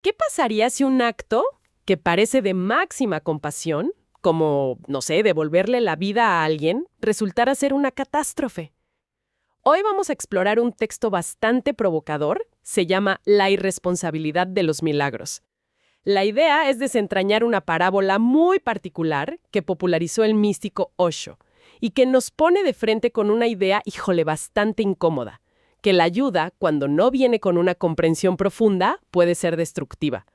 ¿Qué pasaría si un acto que parece de máxima compasión, como, no sé, devolverle la vida a alguien, resultara ser una catástrofe? Hoy vamos a explorar un texto bastante provocador, se llama La irresponsabilidad de los milagros. La idea es desentrañar una parábola muy particular que popularizó el místico Osho y que nos pone de frente con una idea, híjole, bastante incómoda, que la ayuda, cuando no viene con una comprensión profunda, puede ser destructiva.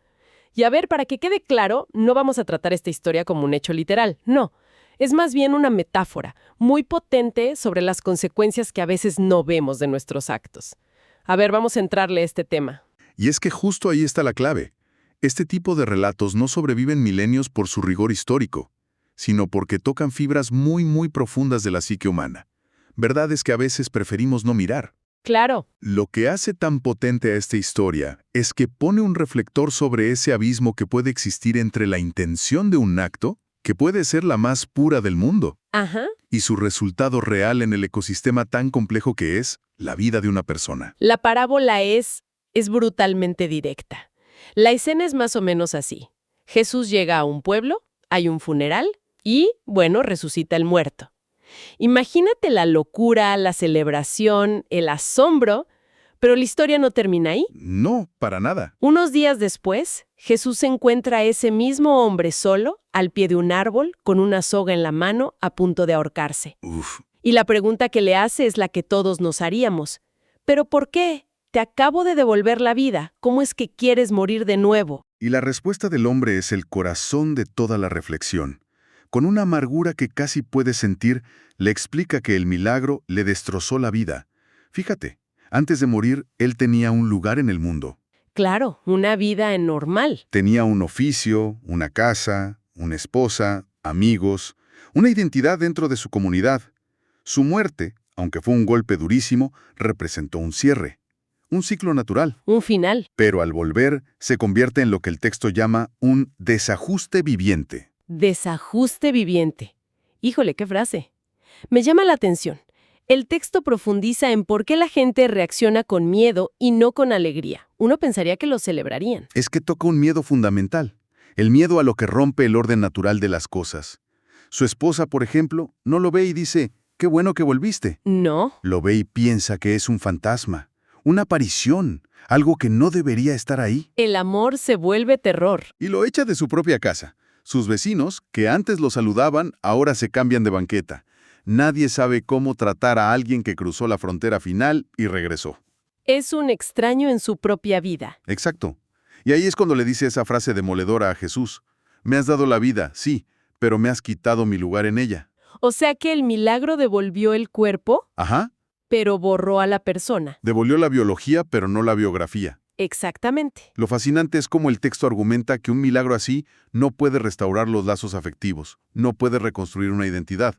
Y a ver, para que quede claro, no vamos a tratar esta historia como un hecho literal, no. Es más bien una metáfora, muy potente sobre las consecuencias que a veces no vemos de nuestros actos. A ver, vamos a entrarle a este tema. Y es que justo ahí está la clave. Este tipo de relatos no sobreviven milenios por su rigor histórico, sino porque tocan fibras muy profundas de la psique humana. Verdades que a veces preferimos no mirar. Claro. Lo que hace tan potente a esta historia es que pone un reflector sobre ese abismo que puede existir entre la intención de un acto, que puede ser la más pura del mundo, Ajá. y su resultado real en el ecosistema tan complejo que es la vida de una persona. La parábola es brutalmente directa. La escena es más o menos así. Jesús llega a un pueblo, hay un funeral y, bueno, resucita el muerto. Imagínate la locura, la celebración, el asombro, pero la historia no termina ahí. No, para nada. Unos días después, Jesús encuentra a ese mismo hombre solo, al pie de un árbol, con una soga en la mano, a punto de ahorcarse. Uf. Y la pregunta que le hace es la que todos nos haríamos. ¿Pero por qué? Te acabo de devolver la vida. ¿Cómo es que quieres morir de nuevo? Y la respuesta del hombre es el corazón de toda la reflexión. Con una amargura que casi puede sentir, le explica que el milagro le destrozó la vida. Fíjate, antes de morir, él tenía un lugar en el mundo. Claro, una vida normal. Tenía un oficio, una casa, una esposa, amigos, una identidad dentro de su comunidad. Su muerte, aunque fue un golpe durísimo, representó un cierre, un ciclo natural. Un final. Pero al volver, se convierte en lo que el texto llama un desajuste viviente. Desajuste viviente. Híjole, qué frase. Me llama la atención. El texto profundiza en por qué la gente reacciona con miedo y no con alegría. Uno pensaría que lo celebrarían. Es que toca un miedo fundamental, el miedo a lo que rompe el orden natural de las cosas. Su esposa, por ejemplo, no lo ve y dice, «Qué bueno que volviste». No. Lo ve y piensa que es un fantasma, una aparición, algo que no debería estar ahí. El amor se vuelve terror. Y lo echa de su propia casa. Sus vecinos, que antes lo saludaban, ahora se cambian de banqueta. Nadie sabe cómo tratar a alguien que cruzó la frontera final y regresó. Es un extraño en su propia vida. Exacto. Y ahí es cuando le dice esa frase demoledora a Jesús. Me has dado la vida, sí, pero me has quitado mi lugar en ella. O sea que el milagro devolvió el cuerpo, Ajá. pero borró a la persona. Devolvió la biología, pero no la biografía. Exactamente. Lo fascinante es cómo el texto argumenta que un milagro así no puede restaurar los lazos afectivos, no puede reconstruir una identidad.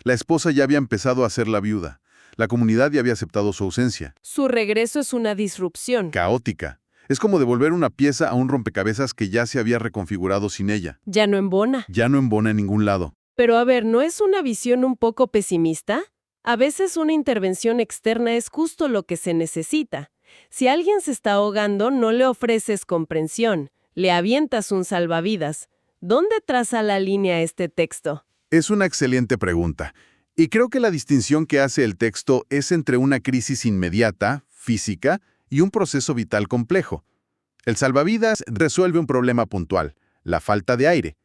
La esposa ya había empezado a ser la viuda. La comunidad ya había aceptado su ausencia. Su regreso es una disrupción. Caótica. Es como devolver una pieza a un rompecabezas que ya se había reconfigurado sin ella. Ya no embona. Ya no embona en ningún lado. Pero a ver, ¿no es una visión un poco pesimista? A veces una intervención externa es justo lo que se necesita. Si alguien se está ahogando, no le ofreces comprensión, le avientas un salvavidas. ¿Dónde traza la línea este texto? Es una excelente pregunta. Y creo que la distinción que hace el texto es entre una crisis inmediata, física, y un proceso vital complejo. El salvavidas resuelve un problema puntual, la falta de aire.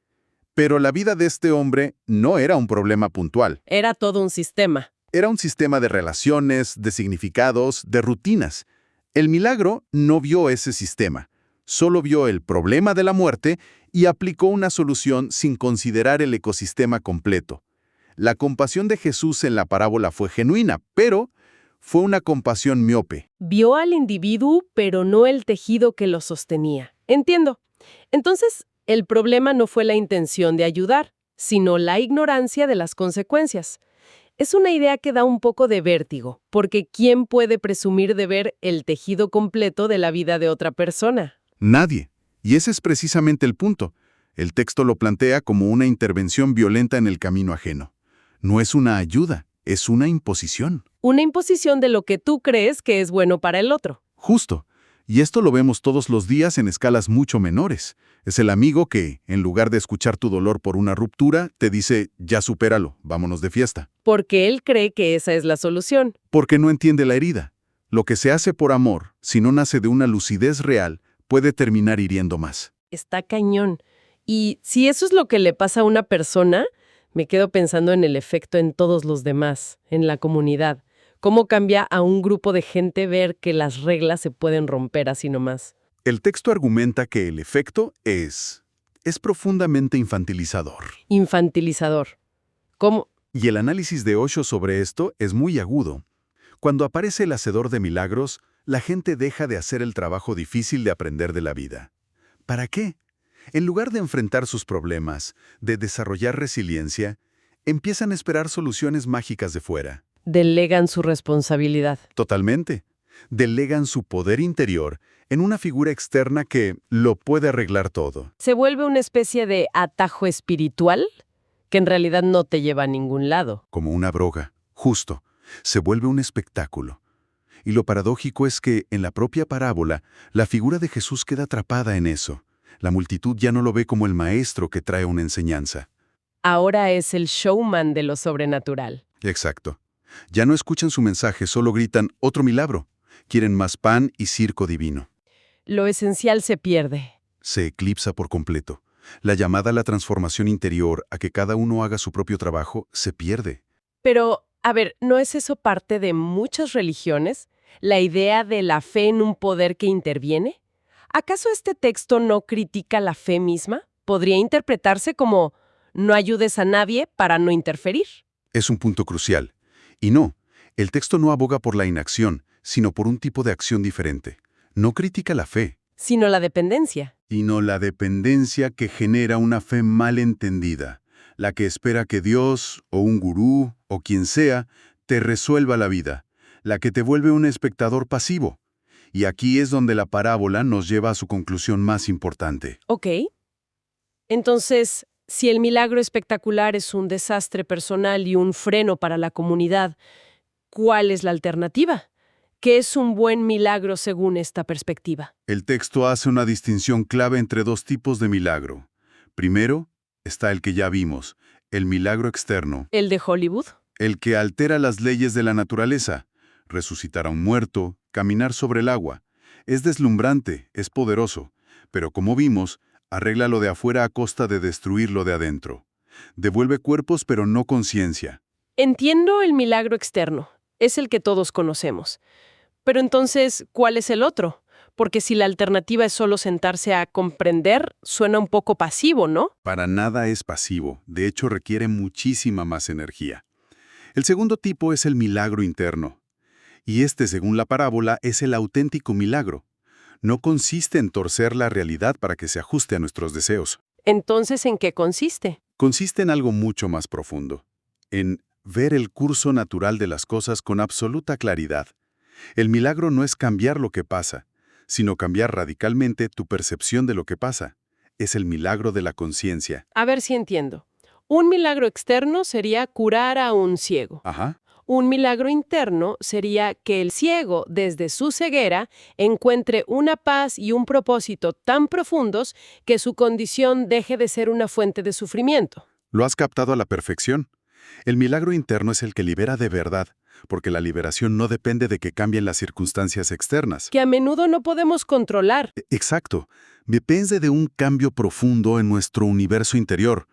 Pero la vida de este hombre no era un problema puntual. Era todo un sistema. Era un sistema de relaciones, de significados, de rutinas. El milagro no vio ese sistema. Solo vio el problema de la muerte y aplicó una solución sin considerar el ecosistema completo. La compasión de Jesús en la parábola fue genuina, pero fue una compasión miope. Vio al individuo, pero no el tejido que lo sostenía. Entiendo. Entonces, el problema no fue la intención de ayudar, sino la ignorancia de las consecuencias. Es una idea que da un poco de vértigo, porque ¿quién puede presumir de ver el tejido completo de la vida de otra persona? Nadie. Y ese es precisamente el punto. El texto lo plantea como una intervención violenta en el camino ajeno. No es una ayuda, es una imposición. Una imposición de lo que tú crees que es bueno para el otro. Justo. Y esto lo vemos todos los días en escalas mucho menores. Es el amigo que, en lugar de escuchar tu dolor por una ruptura, te dice, ya supéralo, vámonos de fiesta. Porque él cree que esa es la solución. Porque no entiende la herida. Lo que se hace por amor, si no nace de una lucidez real, puede terminar hiriendo más. Está cañón. Y si eso es lo que le pasa a una persona, me quedo pensando en el efecto en todos los demás, en la comunidad. ¿Cómo cambia a un grupo de gente ver que las reglas se pueden romper así nomás? El texto argumenta que el efecto es profundamente infantilizador. Infantilizador. ¿Cómo? Y el análisis de Osho sobre esto es muy agudo. Cuando aparece el hacedor de milagros, la gente deja de hacer el trabajo difícil de aprender de la vida. ¿Para qué? En lugar de enfrentar sus problemas, de desarrollar resiliencia, empiezan a esperar soluciones mágicas de fuera. Delegan su responsabilidad. Totalmente. Delegan su poder interior en una figura externa que lo puede arreglar todo. Se vuelve una especie de atajo espiritual que en realidad no te lleva a ningún lado. Como una broga, justo. Se vuelve un espectáculo. Y lo paradójico es que, en la propia parábola, la figura de Jesús queda atrapada en eso. La multitud ya no lo ve como el maestro que trae una enseñanza. Ahora es el showman de lo sobrenatural. Exacto. Ya no escuchan su mensaje, solo gritan otro milagro. Quieren más pan y circo divino. Lo esencial se pierde. Se eclipsa por completo. La llamada a la transformación interior, a que cada uno haga su propio trabajo, se pierde. Pero, a ver, ¿no es eso parte de muchas religiones? ¿La idea de la fe en un poder que interviene? ¿Acaso este texto no critica la fe misma? Podría interpretarse como no ayudes a nadie para no interferir. Es un punto crucial. Y no, el texto no aboga por la inacción, sino por un tipo de acción diferente. No critica la fe, Sino la dependencia. sino la dependencia que genera una fe mal entendida, la que espera que Dios, o un gurú, o quien sea, te resuelva la vida, la que te vuelve un espectador pasivo. Y aquí es donde la parábola nos lleva a su conclusión más importante. Ok. Entonces, si el milagro espectacular es un desastre personal y un freno para la comunidad, ¿cuál es la alternativa? ¿Qué es un buen milagro según esta perspectiva? El texto hace una distinción clave entre dos tipos de milagro. Primero, está el que ya vimos, el milagro externo, ¿El de Hollywood? el que altera las leyes de la naturaleza, resucitar a un muerto, caminar sobre el agua. Es deslumbrante, es poderoso, pero como vimos, arregla lo de afuera a costa de destruir lo de adentro. Devuelve cuerpos pero no conciencia. Entiendo el milagro externo. Es el que todos conocemos. Pero entonces, ¿cuál es el otro? Porque si la alternativa es solo sentarse a comprender, suena un poco pasivo, ¿no? Para nada es pasivo, de hecho requiere muchísima más energía. El segundo tipo es el milagro interno. Y este, según la parábola, es el auténtico milagro. No consiste en torcer la realidad para que se ajuste a nuestros deseos. Entonces, ¿en qué consiste? Consiste en algo mucho más profundo. En ver el curso natural de las cosas con absoluta claridad. El milagro no es cambiar lo que pasa, sino cambiar radicalmente tu percepción de lo que pasa. Es el milagro de la conciencia. A ver si entiendo. Un milagro externo sería curar a un ciego. Ajá. Un milagro interno sería que el ciego, desde su ceguera, encuentre una paz y un propósito tan profundos que su condición deje de ser una fuente de sufrimiento. Lo has captado a la perfección. El milagro interno es el que libera de verdad, porque la liberación no depende de que cambien las circunstancias externas. Que a menudo no podemos controlar. Exacto. Depende de un cambio profundo en nuestro universo interior.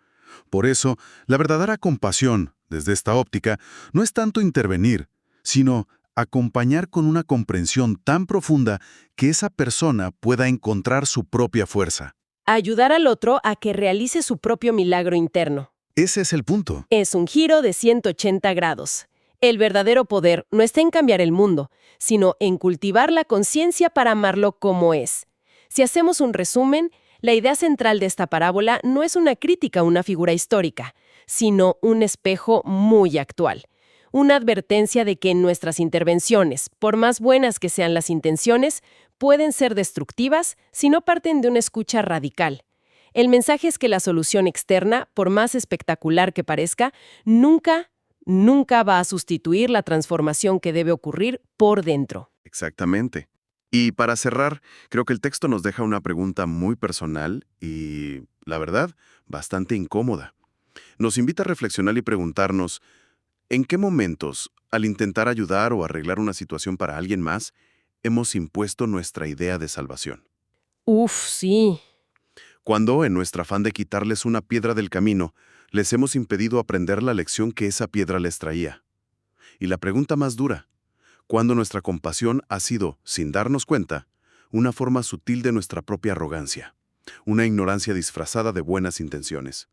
Por eso, la verdadera compasión, desde esta óptica, no es tanto intervenir, sino acompañar con una comprensión tan profunda que esa persona pueda encontrar su propia fuerza. Ayudar al otro a que realice su propio milagro interno. Ese es el punto. Es un giro de 180 grados. El verdadero poder no está en cambiar el mundo, sino en cultivar la conciencia para amarlo como es. Si hacemos un resumen, la idea central de esta parábola no es una crítica a una figura histórica, sino un espejo muy actual. Una advertencia de que nuestras intervenciones, por más buenas que sean las intenciones, pueden ser destructivas si no parten de una escucha radical. El mensaje es que la solución externa, por más espectacular que parezca, nunca va a sustituir la transformación que debe ocurrir por dentro. Exactamente. Y para cerrar, creo que el texto nos deja una pregunta muy personal y, la verdad, bastante incómoda. Nos invita a reflexionar y preguntarnos, ¿en qué momentos, al intentar ayudar o arreglar una situación para alguien más, hemos impuesto nuestra idea de salvación? Uf, sí. Cuando, en nuestro afán de quitarles una piedra del camino, les hemos impedido aprender la lección que esa piedra les traía. Y la pregunta más dura, ¿cuándo nuestra compasión ha sido, sin darnos cuenta, una forma sutil de nuestra propia arrogancia, una ignorancia disfrazada de buenas intenciones?